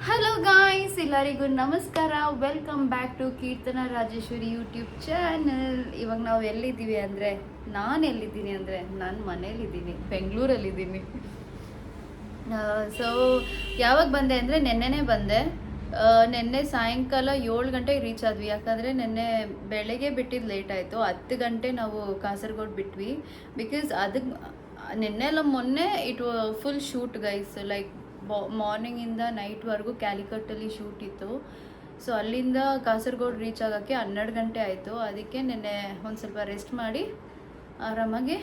Hello guys, ಎಲ್ಲರಿಗೂ ನಮಸ್ಕಾರ. Welcome back to Keerthana Rajeshwari YouTube channel. ಇವಾಗ ನಾವು ಎಲ್ಲಿದ್ದೀವಿ ಅಂದರೆ, ನಾನು ಮನೇಲಿದ್ದೀನಿ, ಬೆಂಗಳೂರಲ್ಲಿದ್ದೀನಿ. ಸೊ ಯಾವಾಗ ಬಂದೆ ಅಂದರೆ ನೆನ್ನೆನೇ ಬಂದೆ. ನೆನ್ನೆ ಸಾಯಂಕಾಲ 7 ಗಂಟೆಗೆ ರೀಚ್ ಆದ್ವಿ. ಯಾಕಂದರೆ ನೆನ್ನೆ ಬೆಳಗ್ಗೆ ಬಿಟ್ಟಿದ್ದು ಲೇಟ್ ಆಯಿತು. 10 ಗಂಟೆ ನಾವು ಕಾಸರಗೋಡು ಬಿಟ್ವಿ. ಬಿಕಾಸ್ ಅದಕ್ಕೆ ನೆನ್ನೆ ಎಲ್ಲ ಮೊನ್ನೆ it full shoot guys, like ಮಾರ್ನಿಂಗಿಂದ ನೈಟ್ವರೆಗೂ ಕ್ಯಾಲಿಕಟ್ಟಲ್ಲಿ ಶೂಟ್ ಇತ್ತು. ಸೊ ಅಲ್ಲಿಂದ ಕಾಸರಗೋಡು ರೀಚ್ ಆಗೋಕ್ಕೆ 12 ಗಂಟೆ ಆಯಿತು. ಅದಕ್ಕೆ ನೆನ್ನೆ ಒಂದು ಸ್ವಲ್ಪ ರೆಸ್ಟ್ ಮಾಡಿ ಆರಾಮಾಗಿ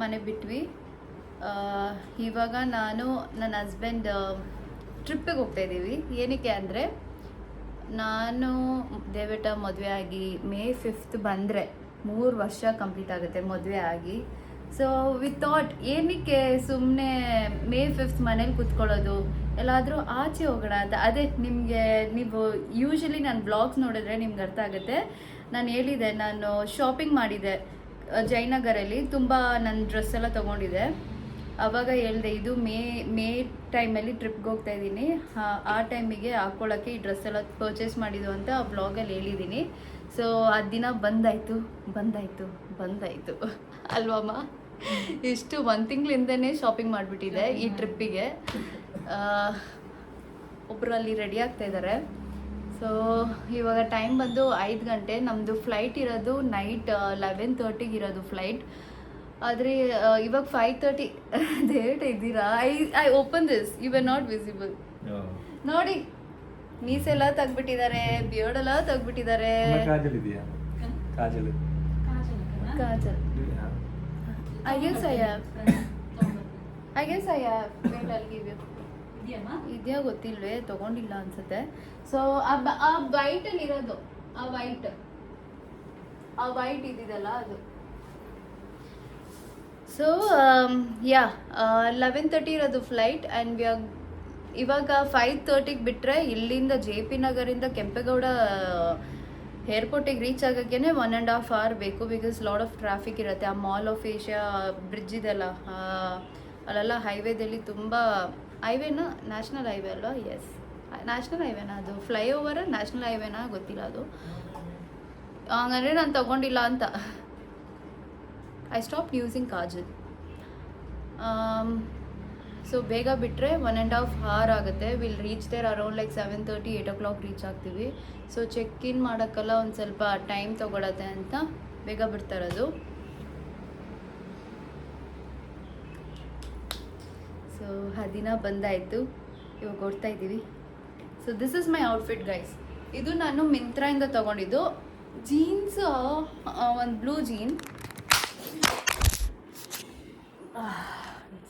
ಮನೆ ಬಿಟ್ವಿ. ಇವಾಗ ನಾನು ನನ್ನ ಹಸ್ಬೆಂಡ್ ಟ್ರಿಪ್ಪಿಗೆ ಹೋಗ್ತಾಯಿದ್ದೀವಿ. ಏನಕ್ಕೆ ಅಂದರೆ, ನಾನು ದಯವಿಟ್ಟು ಮದುವೆ ಆಗಿ ಮೇ 5th ಬಂದರೆ 3 ವರ್ಷ ಕಂಪ್ಲೀಟ್ ಆಗುತ್ತೆ ಮದುವೆ ಆಗಿ. ಸೊ ವಿ ಥಾಟ್ ಏನಕ್ಕೆ ಸುಮ್ಮನೆ ಮೇ 5th ಮನೇಲಿ ಕೂತ್ಕೊಳ್ಳೋದು, ಎಲ್ಲಾದರೂ ಆಚೆ ಹೋಗೋಣ ಅಂತ. ಅದೇ ನೀವು ಯೂಶ್ವಲಿ ನನ್ನ ಬ್ಲಾಗ್ಸ್ ನೋಡಿದ್ರೆ ನಿಮ್ಗೆ ಅರ್ಥ ಆಗುತ್ತೆ. ನಾನು ಹೇಳಿದೆ, ನಾನು ಶಾಪಿಂಗ್ ಮಾಡಿದೆ ಜಯನಗರಲ್ಲಿ, ತುಂಬ ನನ್ನ ಡ್ರೆಸ್ ಎಲ್ಲ ತೊಗೊಂಡಿದ್ದೆ. ಆವಾಗ ಹೇಳಿದೆ, ಇದು ಮೇ ಟೈಮಲ್ಲಿ ಟ್ರಿಪ್ಗೆ ಹೋಗ್ತಾ ಇದ್ದೀನಿ, ಆ ಟೈಮಿಗೆ ಹಾಕ್ಕೊಳ್ಳೋಕ್ಕೆ ಈ ಡ್ರೆಸ್ ಎಲ್ಲ ಪರ್ಚೇಸ್ ಮಾಡಿದ್ದು ಅಂತ ಆ ಬ್ಲಾಗಲ್ಲಿ ಹೇಳಿದ್ದೀನಿ. ಸೊ ಆ ದಿನ ಬಂದಾಯಿತು ಅಲ್ವಮ್ಮ. ಇಷ್ಟು 1 ತಿಂಗಳಿಂದನೇ ಶಾಪಿಂಗ್ ಮಾಡಿಬಿಟ್ಟಿದೆ ಈ ಟ್ರಿಪ್ಪಿಗೆ. ಒಬ್ಬರು ಅಲ್ಲಿ ರೆಡಿ ಆಗ್ತಾ ಇದ್ದಾರೆ. ಸೊ ಇವಾಗ ಟೈಮ್ ಬಂದು 5 ಗಂಟೆ. ನಮ್ಮದು ಫ್ಲೈಟ್ ಇರೋದು ನೈಟ್ 11:30 ಇರೋದು ಫ್ಲೈಟ್. ಆದರೆ ಇವಾಗ 5:30. ಡೇಟ್ ಇದ್ದೀರಾ? I open this, you are not visible. ನೋಡಿ, ಮೀಸೆಲ್ಲ ತೆಗ್ಬಿಟ್ಟಿದ್ದಾರೆ, ಬಿಯರ್ಡ್ ಎಲ್ಲ ತೆಗ್ಬಿಟ್ಟಿದ್ದಾರೆ. Kajal I guess I have. Wait, I'll give you. ಇದೆಯಾ ಗೊತ್ತಿಲ್ವೇ, ತೊಗೊಂಡಿಲ್ಲ ಅನ್ಸುತ್ತೆ. ಸೊ ಆ ವೈಟಲ್ಲಿ ಇರೋದು, ಆ ವೈಟ್ ಇದ್ದಿದ್ದಲ್ಲ ಅದು. ಸೊ 11:30 ಇರೋದು ಫ್ಲೈಟ್. ಆ್ಯಂಡ್ ಇವಾಗ 5:30ಗೆ ಬಿಟ್ಟರೆ ಇಲ್ಲಿಂದ JP ನಗರಿಂದ ಕೆಂಪೇಗೌಡ ಏರ್ಪೋರ್ಟಿಗೆ ರೀಚ್ ಆಗೋಕ್ಕೆ 1.5 hour ಬೇಕು. ಬಿಕಾಸ್ ಲಾಡ್ ಆಫ್ ಟ್ರಾಫಿಕ್ ಇರುತ್ತೆ. ಆ ಮಾಲ್ ಆಫ್ ಏಷ್ಯಾ ಬ್ರಿಡ್ಜ್ ಇದೆಲ್ಲ, ಅಲ್ಲೆಲ್ಲ ಹೈವೇದಲ್ಲಿ ತುಂಬ ಹೈವೇನಾ, ನ್ಯಾಷನಲ್ ಹೈವೇ ಅಲ್ವಾ? ಎಸ್, ನ್ಯಾಷನಲ್ ಹೈವೇನಾ ಅದು, ಫ್ಲೈಓವರ ನ್ಯಾಷನಲ್ ಹೈವೇನಾ ಗೊತ್ತಿಲ್ಲ ಅದು. ಹಂಗಂದರೆ ನಾನು ತೊಗೊಂಡಿಲ್ಲ ಅಂತ I stop using kajal. So ಬೇಗ ಬಿಟ್ಟರೆ 1.5 hour ಆಗುತ್ತೆ. Will reach there around like 7:30, 8 o'clock reach ಆಗ್ತೀವಿ. ಸೊ ಚೆಕ್ ಇನ್ ಮಾಡೋಕ್ಕೆಲ್ಲ ಒಂದು ಸ್ವಲ್ಪ ಟೈಮ್ ತೊಗೊಳತ್ತೆ ಅಂತ ಬೇಗ ಬಿಡ್ತಾ ಇರೋದು. ಸೊ ಆ ದಿನ ಬಂದಾಯಿತು, ಇವಾಗ ಹೊಡ್ತಾ ಇದ್ದೀವಿ. So this is my outfit guys. ಇದು ನಾನು ಮಿಂತ್ರಾಯಿಂದ ತೊಗೊಂಡಿದ್ದು. ಜೀನ್ಸ್, ಒಂದು ಬ್ಲೂ ಜೀನ್.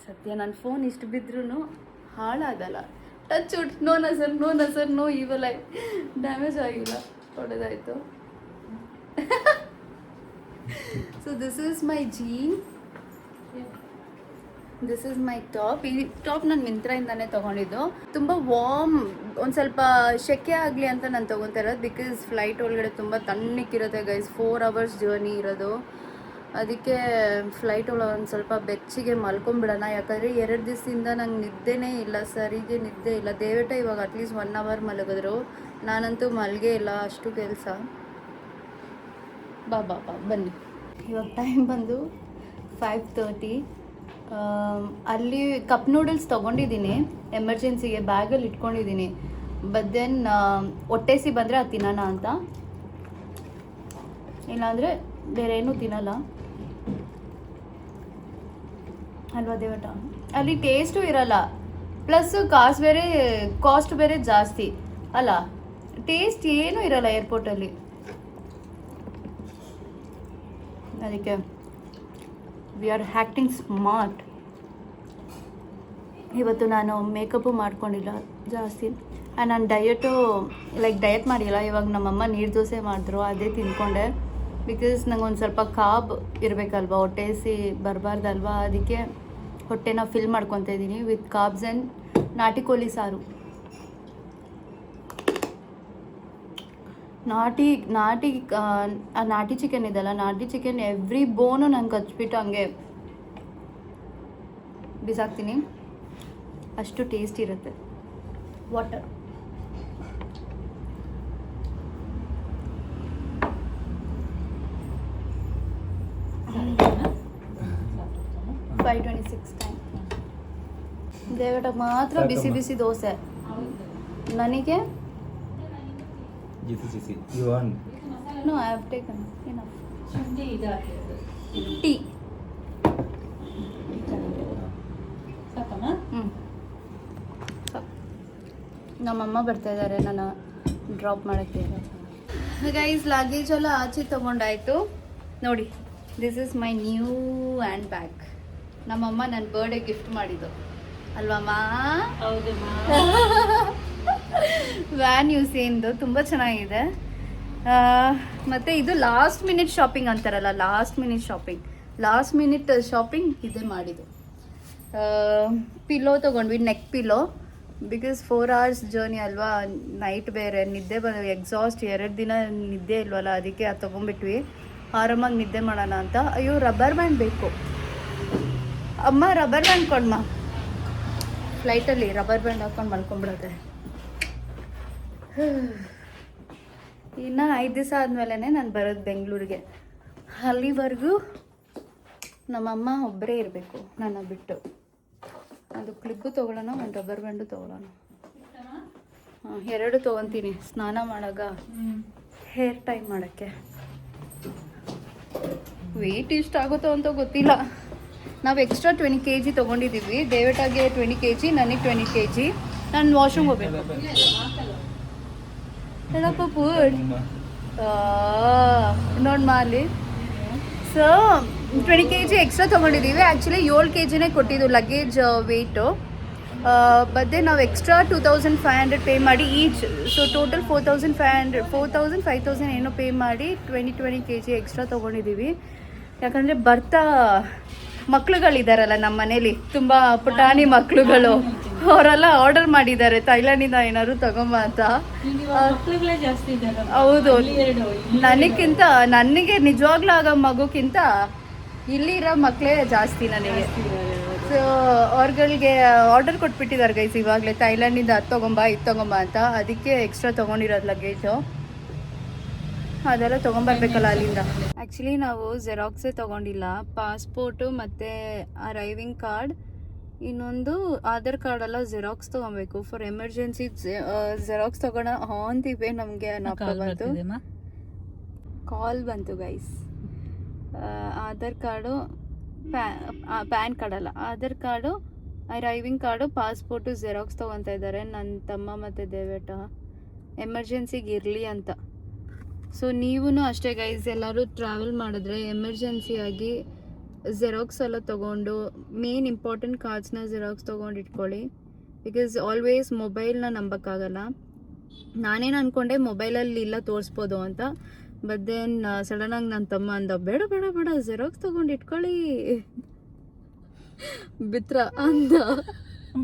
ಸತ್ಯ, ನನ್ನ ಫೋನ್ ಇಷ್ಟು ಬಿದ್ರೂ ಹಾಳಾಗಲ್ಲ. ಟಚ್ ಉಟ್, ನೋ ನಸರ್, ನೋ ಇವಲ್. ಡ್ಯಾಮೇಜ್ ಆಗಿಲ್ಲ, ಹೊಡೆದಾಯಿತು. So this is my jean, this is my top. ಈ ಟಾಪ್ ನಾನು ಮಿಂತ್ರಾಯಿಂದನೇ ತೊಗೊಂಡಿದ್ದು. ತುಂಬ ವಾರ್ಮ್, ಒಂದು ಸ್ವಲ್ಪ ಸೆಕೆ ಆಗಲಿ ಅಂತ ನಾನು ತೊಗೊತಾ ಇರೋದು. ಬಿಕಾಸ್ ಫ್ಲೈಟ್ ಒಳಗಡೆ ತುಂಬ ತಣ್ಣಕ್ಕಿರುತ್ತೆ ಗೈಸ್. 4 hours ಜರ್ನಿ ಇರೋದು. ಅದಕ್ಕೆ ಫ್ಲೈಟ್ ಒಳಗೆ ಒಂದು ಸ್ವಲ್ಪ ಬೆಚ್ಚಿಗೆ ಮಲ್ಕೊಂಬಿಡೋಣ. ಯಾಕಂದರೆ 2 ದಿವಸದಿಂದ ನಂಗೆ ನಿದ್ದೆನೇ ಇಲ್ಲ, ಸರಿಗೆ ನಿದ್ದೆ ಇಲ್ಲ. ದಯವಿಟ್ಟು ಇವಾಗ ಅಟ್ಲೀಸ್ಟ್ 1 hour ಮಲಗಿದ್ರು, ನಾನಂತೂ ಮಲ್ಗೆ ಇಲ್ಲ, ಅಷ್ಟು ಕೆಲಸ. ಬಾ ಬನ್ನಿ. ಇವಾಗ ಟೈಮ್ ಬಂದು 5:30. ಅಲ್ಲಿ ಕಪ್ ನೂಡಲ್ಸ್ ತೊಗೊಂಡಿದ್ದೀನಿ ಎಮರ್ಜೆನ್ಸಿಗೆ, ಬ್ಯಾಗಲ್ಲಿ ಇಟ್ಕೊಂಡಿದ್ದೀನಿ. ಬಟ್ ದೆನ್ ಹೊಟ್ಟೆಸಿ ಬಂದರೆ ಅದು ತಿನ್ನೋಣ ಅಂತ, ಇಲ್ಲಾಂದರೆ ಬೇರೆ ಏನೂ ತಿನ್ನಲ್ಲ ಅಲ್ವಾ ದೇವಟ. ಅಲ್ಲಿ ಟೇಸ್ಟು ಇರಲ್ಲ, ಪ್ಲಸ್ ಕಾಸ್ಟ್ ಬೇರೆ ಜಾಸ್ತಿ ಅಲ್ಲ. ಟೇಸ್ಟ್ ಏನೂ ಇರಲ್ಲ ಏರ್ಪೋರ್ಟಲ್ಲಿ. ಅದಕ್ಕೆ ವಿ ಆರ್ ಆ್ಯಕ್ಟಿಂಗ್ ಸ್ಮಾರ್ಟ್. ಇವತ್ತು ನಾನು ಮೇಕಪ್ಪು ಮಾಡ್ಕೊಂಡಿಲ್ಲ ಜಾಸ್ತಿ. ನಾನು ಡಯಟ್ ಮಾಡಿಲ್ಲ. ಇವಾಗ ನಮ್ಮಮ್ಮ ನೀರು ದೋಸೆ ಮಾಡಿದ್ರು, ಅದೇ ತಿಂದ್ಕೊಂಡೆ. ಬಿಕಾಸ್ ನಂಗೆ ಒಂದು ಸ್ವಲ್ಪ ಕಾಬ್ ಇರಬೇಕಲ್ವ, ಹೊಟ್ಟೆ ಹಸಿ ಬರಬಾರ್ದಲ್ವಾ. ಅದಕ್ಕೆ ಹೊಟ್ಟೆನ ಫಿಲ್ ಮಾಡ್ಕೊತಾ ಇದ್ದೀನಿ ವಿತ್ ಕಾಬ್ಸ್ ಆ್ಯಂಡ್ ನಾಟಿ ಕೋಳಿ ಸಾರು. ನಾಟಿ ಚಿಕನ್ ಇದೆಲ್ಲ, ನಾಟಿ ಚಿಕನ್ ಎವ್ರಿ ಬೋನು ನಂಗೆ ಕಚ್ಬಿಟ್ಟು ಹಂಗೆ ಬಿಸಾಕ್ತೀನಿ, ಅಷ್ಟು ಟೇಸ್ಟ್ ಇರುತ್ತೆ. ವಾಟರ್. $526 ಟೈಮ್. ದೇವಟ ಮಾತ್ರ ಬಿಸಿ ಬಿಸಿ ದೋಸೆ. ನನಗೆ no I have taken enough. Tea ನಮ್ಮಮ್ಮ ಬರ್ತಾ ಇದ್ದಾರೆ ನಾನು ಡ್ರಾಪ್ ಮಾಡೋಕ್ಕೆ. ಗೈಸ್ ಲಗೇಜ್ ಎಲ್ಲ ಆಚೆ ತೊಗೊಂಡಾಯ್ತು ನೋಡಿ. This is my new hand bag. ನಮ್ಮಮ್ಮ ನನ್ನ ಬರ್ಡೇ ಗಿಫ್ಟ್ ಮಾಡಿದ್ದು ಅಲ್ವಮ್ಮ? ವ್ಯಾನ್ ಯೂಸೇನ್ದು ತುಂಬ ಚೆನ್ನಾಗಿದೆ. ಮತ್ತು ಇದು ಲಾಸ್ಟ್ ಮಿನಿಟ್ ಶಾಪಿಂಗ್ ಅಂತಾರಲ್ಲ, ಲಾಸ್ಟ್ ಮಿನಿಟ್ ಶಾಪಿಂಗ್ ಇದೇ ಮಾಡಿದ್ದು. ಪಿಲ್ಲೋ ತೊಗೊಂಡ್ವಿ, neck pillow. Because 4 hours journey ಅಲ್ವಾ, ನೈಟ್ ಬೇರೆ ನಿದ್ದೆ ಎಕ್ಸಾಸ್ಟ್ 2 ದಿನ ನಿದ್ದೆ ಇಲ್ವಲ್ಲ, ಅದಕ್ಕೆ ಅದು ತೊಗೊಂಡ್ಬಿಟ್ವಿ. ಆರಾಮಾಗಿ ನಿದ್ದೆ ಮಾಡೋಣ ಅಂತ. ಅಯ್ಯೋ ರಬ್ಬರ್ ಬ್ಯಾಂಡ್ ಬೇಕು ಅಮ್ಮ, ರಬ್ಬರ್ ಬ್ಯಾಂಡ್ ಕೊಡ್ಮ. ಫ್ಲೈಟಲ್ಲಿ ರಬ್ಬರ್ ಬ್ಯಾಂಡ್ ಹಾಕ್ಕೊಂಡು ಮಲ್ಕೊಂಡ್ಬಿಡತ್ತೆ. ಇನ್ನು 5 ದಿವಸ ಆದಮೇಲೆ ನಾನು ಬರೋದು ಬೆಂಗಳೂರಿಗೆ. ಅಲ್ಲಿವರೆಗೂ ನಮ್ಮಮ್ಮ ಒಬ್ಬರೇ ಇರಬೇಕು ನನ್ನ ಬಿಟ್ಟು. ಒಂದು ಕ್ಲಿಪ್ಪು ತೊಗೊಳ್ಳೋಣ, ಒಂದು ರಬ್ಬರ್ ಬ್ಯಾಂಡು ತೊಗೊಳ್ಳೋಣ. 2 ತೊಗೊತೀನಿ ಸ್ನಾನ ಮಾಡಾಗ, ಹೇರ್ ಟೈ ಮಾಡೋಕ್ಕೆ. ವೆಯ್ಟ್ ಇಷ್ಟಾಗುತ್ತೋ ಅಂತ ಗೊತ್ತಿಲ್ಲ. ನಾವು ಎಕ್ಸ್ಟ್ರಾ 20 kg ತೊಗೊಂಡಿದ್ದೀವಿ. ದೇವಟಾಗೆ 20 kg, ನನಗೆ 20 kg. ನಾನು ವಾಶ್ರೂಮ್ ಹೋಗ್ಬೇಕು. ಹೇಳಪ್ಪ ಫುಡ್ ನೋಡಿ ಮಾಲಿ. ಸೊ 20 kg ಎಕ್ಸ್ಟ್ರಾ ತೊಗೊಂಡಿದ್ದೀವಿ. ಆ್ಯಕ್ಚುಲಿ 7 kgನೇ ಕೊಟ್ಟಿದ್ದು ಲಗೇಜ್ ವೆಯ್ಟು. ಬಟ್ ನಾವು ಎಕ್ಸ್ಟ್ರಾ 2500 ಪೇ ಮಾಡಿ ಈಚ್. ಸೊ ಟೋಟಲ್ 5,000 ಏನೋ ಪೇ ಮಾಡಿ 20 kg ಎಕ್ಸ್ಟ್ರಾ ತೊಗೊಂಡಿದ್ದೀವಿ. ಯಾಕಂದರೆ ಬರ್ತಾ ಮಕ್ಳುಗಳಿದಾರಲ್ಲ ನಮ್ಮ ಮನೇಲಿ, ತುಂಬ ಪುಟಾಣಿ ಮಕ್ಳುಗಳು, ಅವರೆಲ್ಲ ಆರ್ಡರ್ ಮಾಡಿದ್ದಾರೆ ಥೈಲ್ಯಾಂಡಿಂದ ಏನಾದ್ರು ತಗೊಂಬ ಅಂತ. ಹೌದು, ನನಗೆ ನಿಜವಾಗ್ಲೂ ಆಗೋ ಮಗುಕ್ಕಿಂತ ಇಲ್ಲಿರೋ ಮಕ್ಕಳೇ ಜಾಸ್ತಿ ನನಗೆ. ಸೊ ಅವ್ರಗಳಿಗೆ ಆರ್ಡರ್ ಕೊಟ್ಬಿಟ್ಟಿದ್ದಾರೆ ಗೈಸ್ ಇವಾಗಲೇ, ಥೈಲ್ಯಾಂಡಿಂದ ಅದು ತೊಗೊಂಬ ಇದು ತೊಗೊಂಬ ಅಂತ. ಅದಕ್ಕೆ ಎಕ್ಸ್ಟ್ರಾ ತೊಗೊಂಡಿರೋದು ಲಗೇಜು. ಅದೆಲ್ಲ ತೊಗೊಂಬರ್ಬೇಕಲ್ಲ ಅಲ್ಲಿಂದ. ಆ್ಯಕ್ಚುಲಿ ನಾವು ಜೆರಾಕ್ಸೇ ತೊಗೊಂಡಿಲ್ಲ. ಪಾಸ್ಪೋರ್ಟು ಮತ್ತು ಅರೈವಿಂಗ್ ಕಾರ್ಡ್, ಇನ್ನೊಂದು ಆಧಾರ್ ಕಾರ್ಡೆಲ್ಲ ಜೆರಾಕ್ಸ್ ತೊಗೊಬೇಕು. ಫಾರ್ ಎಮರ್ಜೆನ್ಸಿ ಜೆರಾಕ್ಸ್ ತೊಗೊಳ ಅಂತಿವೆ. ನಮಗೆ ಕಾಲ್ ಬಂತು guys. Aadhaar card, PAN card ಅಲ್ಲ, Aadhaar card, arriving card, passport xerox ತೊಗೊತಾ ಇದ್ದಾರೆ ನನ್ನ ತಮ್ಮ ಮತ್ತು ದೇವೇಟ, ಎಮರ್ಜೆನ್ಸಿಗೆ ಇರಲಿ ಅಂತ. ಸೊ ನೀವೂ ಅಷ್ಟೇ ಗೈಸ್, ಎಲ್ಲರೂ ಟ್ರಾವೆಲ್ ಮಾಡಿದ್ರೆ ಎಮರ್ಜೆನ್ಸಿಯಾಗಿ ಜೆರಾಕ್ಸ್ ಎಲ್ಲ ತೊಗೊಂಡು, ಮೇನ್ ಇಂಪಾರ್ಟೆಂಟ್ ಕಾರ್ಡ್ಸ್ನ ಜೆರಾಕ್ಸ್ ತೊಗೊಂಡು ಇಟ್ಕೊಳ್ಳಿ. ಬಿಕಾಸ್ ಆಲ್ವೇಸ್ ಮೊಬೈಲ್ನ ನಂಬೋಕ್ಕಾಗಲ್ಲ. ನಾನೇನು ಅಂದ್ಕೊಂಡೆ ಮೊಬೈಲಲ್ಲಿ ಇಲ್ಲ ತೋರಿಸ್ಬೋದು ಅಂತ. ಬಟ್ ದೆನ್ ಸಡನ್ನಾಗಿ ನನ್ನ ತಮ್ಮ ಅಂದ, ಬೇಡ ಬೇಡ ಬೇಡ ಜೆರಾಕ್ಸ್ ತೊಗೊಂಡು ಇಟ್ಕೊಳ್ಳಿ ಬಿತ್ರ ಅಂದ.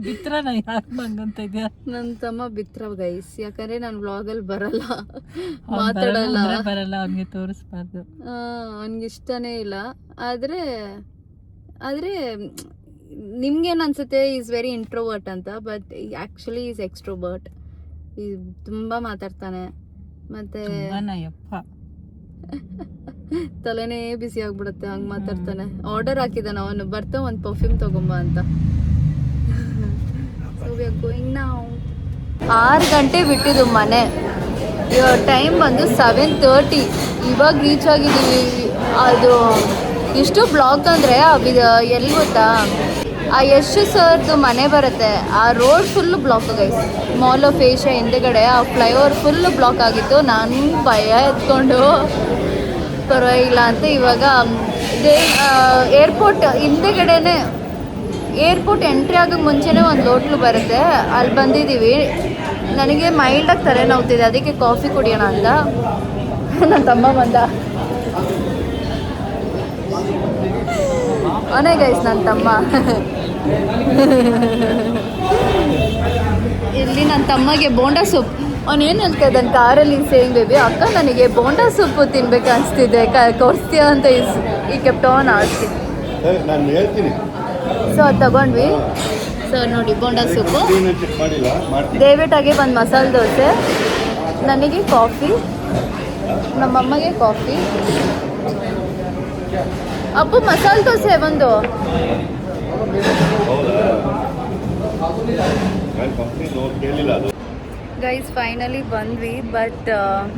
ಬಿತ್ರನ ಯಾಕೆ ಬಂಗಂತ ಇದೆಯಾ? ನನ್ನ ತಮ್ಮ ಬಿತ್ರ ಗೈಸ್. ಯಾಕಂದ್ರೆ ನಾನು ವ್ಲಾಗಲ್ಲಿ ಬರಲ್ಲ, ಮಾತಾಡಲ್ಲ, ಅವ್ನಿಗೆ ತೋರಿಸ್ಬಾರ್ದು. ಅವ್ನಿಗೆ ಇಷ್ಟನೇ ಇಲ್ಲ. ಆದರೆ ನಿಮ್ಗೇನು ಅನ್ಸುತ್ತೆ ಈಸ್ ವೆರಿ ಇಂಟ್ರೋವರ್ಟ್ ಅಂತ. But actually is extrovert. ತುಂಬ ಮಾತಾಡ್ತಾನೆ. ಮತ್ತೆ ತಲೆನೇ ಬಿಸಿ ಆಗ್ಬಿಡುತ್ತೆ ಹಂಗೆ ಮಾತಾಡ್ತಾನೆ. ಆರ್ಡರ್ ಹಾಕಿದ್ದಾನೆ ಅವನು, ಬರ್ತಾ ಒಂದು ಪರ್ಫ್ಯೂಮ್ ತಗೊಂಬ ಅಂತ. So we are going now. 6 ಗಂಟೆ ಬಿಟ್ಟಿದ್ದು ಮನೆ. ಇವಾಗ ಟೈಮ್ ಬಂದು 7:30. ಇವಾಗ ರೀಚ್ ಆಗಿದ್ದೀವಿ. ಅದು ಇಷ್ಟು ಬ್ಲಾಕ್ ಅಂದರೆ ಎಲ್ಲಿ ಗೊತ್ತಾ, ಆ ಯಶ್ ಸರ್ದು ಮನೆ ಬರುತ್ತೆ, ಆ road full block guys. Mall of Asia ಹಿಂದೆಗಡೆ ಆ ಫ್ಲೈಓವರ್ ಫುಲ್ಲು ಬ್ಲಾಕ್ ಆಗಿತ್ತು. ನಾನು ಭಯ ಎತ್ಕೊಂಡು ಪರವಾಗಿಲ್ಲ ಅಂತ ಇವಾಗ ಏರ್ಪೋರ್ಟ್ ಹಿಂದೆಗಡೆನೆ, ಏರ್ಪೋರ್ಟ್ ಎಂಟ್ರಿ ಆಗೋಕ್ಕೆ ಮುಂಚೆನೇ ಒಂದು ಹೋಟ್ಲು ಬರುತ್ತೆ, ಅಲ್ಲಿ ಬಂದಿದ್ದೀವಿ. ನನಗೆ ಮೈಲ್ಡಾಗಿ ತಲೆನೋವ್ತಿದೆ, ಅದಕ್ಕೆ ಕಾಫಿ ಕುಡಿಯೋಣ ಅಂತ ನನ್ನ ತಮ್ಮ ಬಂದ. ಅವನೇ ಗೈಸ್ ನನ್ನ ತಮ್ಮ. ಇಲ್ಲಿ ನನ್ನ ತಮ್ಮಗೆ ಬೋಂಡಾ ಸೂಪ್, ಅವನೇನು ಹೇಳ್ತಾ ಇದ್ದಾನೆ ಕಾರಲ್ಲಿ ಸೇಯಿಂಗ್ ಬೇಬಿ, ಅಕ್ಕ ನನಗೆ ಬೋಂಡಾ ಸೂಪು ತಿನ್ಬೇಕು ಅನಿಸ್ತಿದೆ, ಕೊಡ್ತೀಯ ಅಂತ ಈ ಕೆಪ್ಟವನ್ ಆಡ್ತೀನಿ. ನಾನು ಹೇಳ್ತೀನಿ. ಸೊ ಅದು ತಗೊಂಡ್ವಿ. ಸೊ ನೋಡಿ ಬೋಂಡಾ ಸೂಪು, ಚೆಕ್ ಮಾಡಿಲ್ಲ, ಮಾಡ್ತೀನಿ. ದಯವಿಟ್ಟಾಗಿ ಒಂದು ಮಸಾಲೆ ದೋಸೆ, ನನಗೆ ಕಾಫಿ, ನಮ್ಮಮ್ಮಗೆ ಕಾಫಿ. ಅಪ್ಪು ಮಸಾಲೆ ದೋಸೆ ಒಂದು. ನಾನು ಕಂಪ್ನಿ ಕೇಳಿಲ್ಲ ಅದು. ಗೈಸ್ ಫೈನಲಿ ಬಂದ್ವಿ, ಬಟ್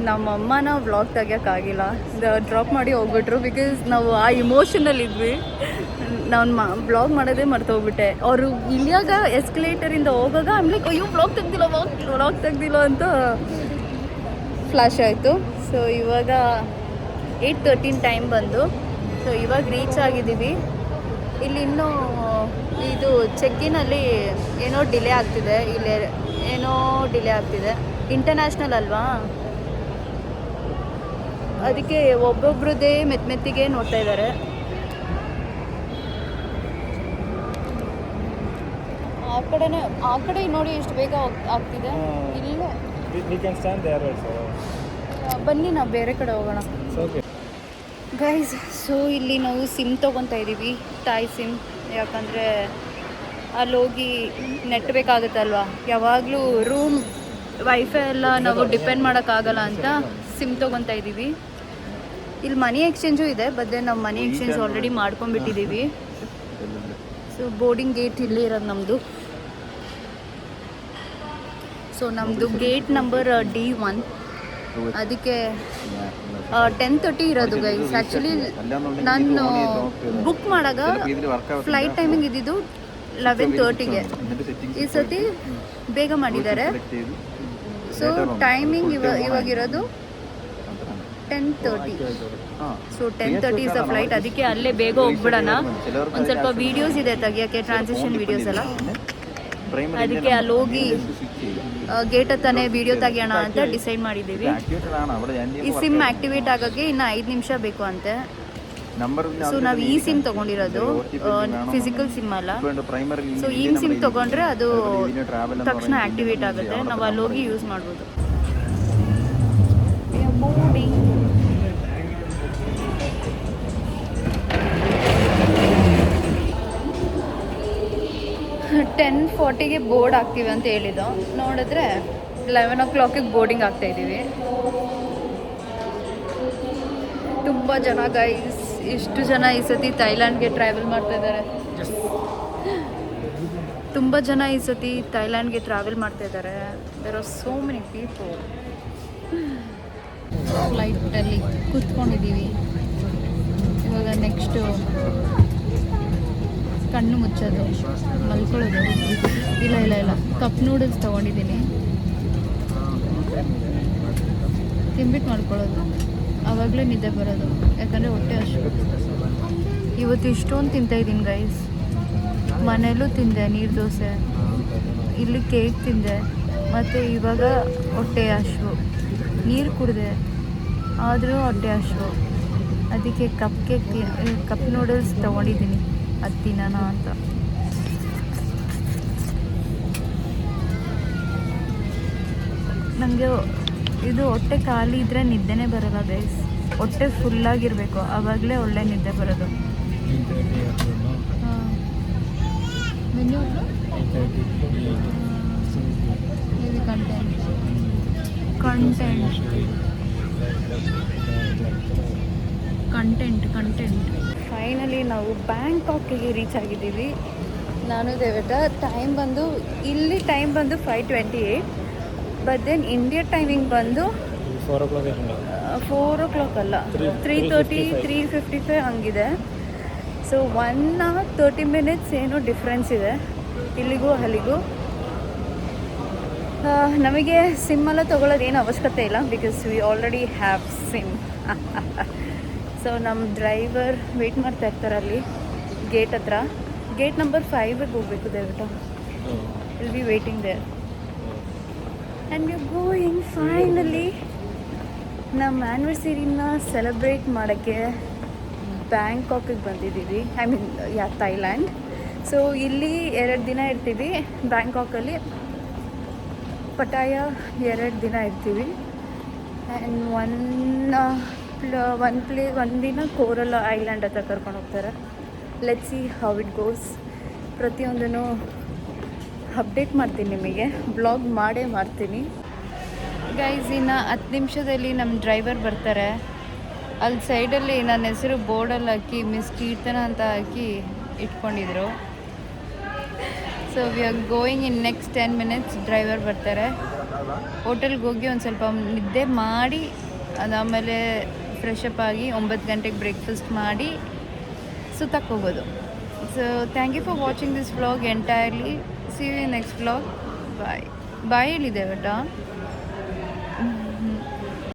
ನಮ್ಮಮ್ಮನ ವ್ಲಾಗ್ ತೆಗಿಯೋಕ್ಕಾಗಿಲ್ಲ, ಡ್ರಾಪ್ ಮಾಡಿ ಹೋಗ್ಬಿಟ್ರು. ಬಿಕಾಸ್ ನಾವು ಆ ಇಮೋಷನಲ್ಲಿ ಇದ್ವಿ. ನಾನು ವ್ಲಾಗ್ ಮಾಡೋದೇ ಮರ್ತೋಗ್ಬಿಟ್ಟೆ. ಅವರು ಇಲ್ಲಿಯಾಗ ಎಸ್ಕಲೇಟರಿಂದ ಹೋಗಾಗ ಆಮೇಲೆ ಅಯ್ಯೋ ವ್ಲಾಗ್ ತೆಗ್ದಿಲ್ಲ ಅಂತ ಫ್ಲ್ಯಾಶ್ ಆಯಿತು. ಸೊ ಇವಾಗ 8:13 ಟೈಮ್ ಬಂದು, ಸೊ ಇವಾಗ ರೀಚ್ ಆಗಿದ್ದೀವಿ. ಇಲ್ಲಿ ಇನ್ನೂ ಇದು ಚೆಕ್ಕಿನಲ್ಲಿ ಏನೋ ಡಿಲೇ ಆಗ್ತಿದೆ, ಇಲ್ಲೇ ಏನೋ ಡಿಲೇ ಆಗ್ತಿದೆ. ಇಂಟರ್ನ್ಯಾಷನಲ್ ಅಲ್ವಾ, ಅದಕ್ಕೆ ಒಬ್ಬೊಬ್ರದ್ದೇ ಮೆತ್ತಿಗೆ ನೋಡ್ತಾ ಇದ್ದಾರೆ. ಆ ಕಡೆ ನೋಡಿ ಎಷ್ಟು ಬೇಗ ಆಗ್ತಿದೆ. ಇಲ್ಲೇ ಬನ್ನಿ ನಾವು ಬೇರೆ ಕಡೆ ಹೋಗೋಣ ಗೈಸ್. ಸೊ ಇಲ್ಲಿ ನಾವು ಸಿಮ್ ತೊಗೊತಾ ಇದ್ದೀವಿ, ತಾಯಿ ಸಿಮ್. ಯಾಕಂದರೆ ಅಲ್ಲಿ ಹೋಗಿ ನೆಟ್ ಬೇಕಾಗುತ್ತಲ್ವ, ಯಾವಾಗಲೂ ರೂಮ್ ವೈಫೈ ಎಲ್ಲ ನಾವು ಡಿಪೆಂಡ್ ಮಾಡೋಕ್ಕಾಗಲ್ಲ ಅಂತ ಸಿಮ್ ತೊಗೊತಾ ಇದ್ದೀವಿ. ಇಲ್ಲಿ ಮನಿ ಎಕ್ಸ್ಚೇಂಜು ಇದೆ, ಬಟ್ ನಾವು ಮನಿ ಎಕ್ಸ್ಚೇಂಜ್ ಆಲ್ರೆಡಿ ಮಾಡ್ಕೊಂಡ್ಬಿಟ್ಟಿದ್ದೀವಿ. ಸೊ ಬೋರ್ಡಿಂಗ್ ಗೇಟ್ ಇಲ್ಲೇ ಇರೋದು ನಮ್ಮದು. ಸೊ ನಮ್ಮದು ಗೇಟ್ ನಂಬರ್ D1, ಅದಕ್ಕೆ 10:30 ಇರೋದು ಗೈಸ್. ಆ್ಯಕ್ಚುಲಿ ನಾನು ಬುಕ್ ಮಾಡಾಗ ಫ್ಲೈಟ್ ಟೈಮಿಂಗ್ ಇದ್ದಿದ್ದು 11:30ಗೆ, ಈ ಸತಿ ಬೇಗ ಮಾಡಿದ್ದಾರೆ. ಸೊ ಟೈಮಿಂಗ್ ಇವಾಗಿರೋದು 10:30. ಸೊ 10:30 ಇಸ್ ದ ಫ್ಲೈಟ್, ಅದಕ್ಕೆ ಅಲ್ಲೇ ಬೇಗ ಹೋಗ್ಬಿಡೋಣ. ಒಂದು ಸ್ವಲ್ಪ ವೀಡಿಯೋಸ್ ಇದೆ ತೆಗಿಯೋಕ್ಕೆ, ಟ್ರಾನ್ಸಿಷನ್ ವೀಡಿಯೋಸ್ ಎಲ್ಲ, ಅದಕ್ಕೆ ಅಲ್ಲಿ ಹೋಗಿ ಗೇಟ್ ಹತ್ತಾನೆ ವೀಡಿಯೋ ತೆಗಿಯೋಣ ಅಂತ ಡಿಸೈಡ್ ಮಾಡಿದ್ದೀವಿ. ಈ ಸಿಮ್ ಆಕ್ಟಿವೇಟ್ ಆಗೋಕ್ಕೆ ಇನ್ನು 5 ನಿಮಿಷ ಬೇಕು ಅಂತೆ. ಸೊ ನಾವು ಈ ಸಿಮ್ ತೊಗೊಂಡಿರೋದು ಫಿಸಿಕಲ್ ಸಿಮ್ ಅಲ್ಲ. ಸೊ ಈ ಸಿಮ್ ತೊಗೊಂಡ್ರೆ ಅದು ತಕ್ಷಣ ಆಕ್ಟಿವೇಟ್ ಆಗುತ್ತೆ, ನಾವು ಅಲ್ಲಿ ಹೋಗಿ ಯೂಸ್ ಮಾಡ್ಬೋದು. 10:40ಗೆ ಬೋರ್ಡ್ ಆಗ್ತೀವಿ ಅಂತ ಹೇಳಿದ್ದು, ನೋಡಿದ್ರೆ 11 o'clock ಬೋರ್ಡಿಂಗ್ ಆಗ್ತಾ ಇದ್ದೀವಿ. ತುಂಬ ಜನ ಗೈಸ್, ಇಷ್ಟು ಜನ ಈ ಸತಿ ಥೈಲ್ಯಾಂಡ್ಗೆ ಟ್ರಾವೆಲ್ ಮಾಡ್ತಾ ಇದ್ದಾರೆ. ತುಂಬ ಜನ ಈ ಸತಿ ಥೈಲ್ಯಾಂಡ್ಗೆ ಟ್ರಾವೆಲ್ ಮಾಡ್ತಾ ಇದ್ದಾರೆ. There are so many people. ಫ್ಲೈಟಲ್ಲಿ ಕೂತ್ಕೊಂಡಿದ್ದೀವಿ. ಇವಾಗ ನೆಕ್ಸ್ಟು ಕಣ್ಣು ಮುಚ್ಚೋದು, ಮಲ್ಕೊಳ್ಳೋದು. ಇಲ್ಲ ಕಪ್ ನೂಡಲ್ಸ್ ತೊಗೊಂಡಿದ್ದೀನಿ, ತಿಂಬಿಟ್ಟು ಮಾಡ್ಕೊಳ್ಳೋದು. ಆವಾಗಲೇ ನಿದ್ದೆ ಬರೋದು, ಯಾಕಂದರೆ ಹೊಟ್ಟೆ ಅಷ್ಟು. ಇವತ್ತು ಇಷ್ಟೊಂದು ತಿಂತಾಯಿದ್ದೀನಿ ಗೈಸ್. ಮನೆಯಲ್ಲೂ ತಿಂದೆ ನೀರು ದೋಸೆ, ಇಲ್ಲಿ ಕೇಕ್ ತಿಂದೆ, ಮತ್ತು ಇವಾಗ ಹೊಟ್ಟೆ ಹಸಿವು. ನೀರು ಕುಡಿದೆ, ಆದರೂ ಹೊಟ್ಟೆ ಹಸಿವು. ಅದಕ್ಕೆ ಕಪ್ ನೂಡಲ್ಸ್ ತೊಗೊಂಡಿದ್ದೀನಿ, ಅದು ತಿನ್ನೋಣ ಅಂತ. ನನಗೆ ಇದು ಹೊಟ್ಟೆ ಖಾಲಿ ಇದ್ದರೆ ನಿದ್ದೆನೇ ಬರೋಲ್ಲ ಗೈಸ್. ಹೊಟ್ಟೆ ಫುಲ್ಲಾಗಿರಬೇಕು, ಆವಾಗಲೇ ಒಳ್ಳೆ ನಿದ್ದೆ ಬರೋದು. Menu content. ಫೈನಲಿ ನಾವು ಬ್ಯಾಂಕಾಕಿಗೆ ರೀಚ್ ಆಗಿದ್ದೀವಿ. ನಾನು ದೇವೇಟ. ಇಲ್ಲಿ ಟೈಮ್ ಬಂದು 5:28, ಬಟ್ ದೆನ್ ಇಂಡಿಯಾ ಟೈಮಿಂಗ್ ಬಂದು 4 o'clock ಅಲ್ಲ, 3:30, 3:55 ಹಂಗಿದೆ. ಸೊ 1 hour 30 minutes ಏನೋ ಡಿಫ್ರೆನ್ಸ್ ಇದೆ ಇಲ್ಲಿಗೂ ಅಲ್ಲಿಗೂ. ನಮಗೆ ಸಿಮ್ ಎಲ್ಲ ತೊಗೊಳ್ಳೋದು ಏನು ಅವಶ್ಯಕತೆ ಇಲ್ಲ, because we already have sim. So ನಮ್ಮ ಡ್ರೈವರ್ ವೆಯ್ಟ್ ಮಾಡ್ತಾ ಇರ್ತಾರೆ ಅಲ್ಲಿ ಗೇಟ್ ಹತ್ರ. ಗೇಟ್ ನಂಬರ್ 5ಗೆ ಹೋಗಬೇಕು ದಯವಿಟ್ಟು. Will be waiting there and we going. Finally ನಮ್ಮ ಆ್ಯನಿವರ್ಸರಿನ ಸೆಲೆಬ್ರೇಟ್ ಮಾಡೋಕ್ಕೆ ಬ್ಯಾಂಕಾಕಿಗೆ ಬಂದಿದ್ದೀವಿ. I mean Thailand. ಸೊ ಇಲ್ಲಿ 2 ದಿನ ಇರ್ತೀವಿ ಬ್ಯಾಂಕಾಕಲ್ಲಿ. ಪಟಾಯ 2 ದಿನ ಇರ್ತೀವಿ. ಆ್ಯಂಡ್ ಒಂದು ದಿನ ಕೋರಲ್ ಐಲ್ಯಾಂಡ್ ಹತ್ರ ಕರ್ಕೊಂಡು ಹೋಗ್ತಾರೆ. Let's see how it goes. ಪ್ರತಿಯೊಂದೂ ಅಪ್ಡೇಟ್ ಮಾಡ್ತೀನಿ ನಿಮಗೆ, ಬ್ಲಾಗ್ ಮಾಡೇ ಮಾಡ್ತೀನಿ ಗೈಸ್. ಇನ್ನು 10 ನಿಮಿಷದಲ್ಲಿ ನಮ್ಮ ಡ್ರೈವರ್ ಬರ್ತಾರೆ. ಅಲ್ಲಿ ಸೈಡಲ್ಲಿ ನನ್ನ ಹೆಸರು ಬೋರ್ಡಲ್ಲಿ ಹಾಕಿ ಮಿಸ್ ಕೀರ್ತನ ಅಂತ ಹಾಕಿ ಇಟ್ಕೊಂಡಿದ್ರು. So we are going in next 10 minutes. Driver ಬರ್ತಾರೆ. ಹೋಟೆಲ್ಗೆ ಹೋಗಿ ಒಂದು ಸ್ವಲ್ಪ ನಿದ್ದೆ ಮಾಡಿ ಅದಾದಮೇಲೆ ಫ್ರೆಶ್ ಅಪ್ ಆಗಿ 9 ಗಂಟೆಗೆ ಬ್ರೇಕ್ಫಾಸ್ಟ್ ಮಾಡಿ ಸುತ್ತಕ್ಕೆ ಹೋಗೋದು. So thank you for watching this vlog entirely. See you next vlog. Bye bye ಹೇಳಿದೆ ಬೇಟ.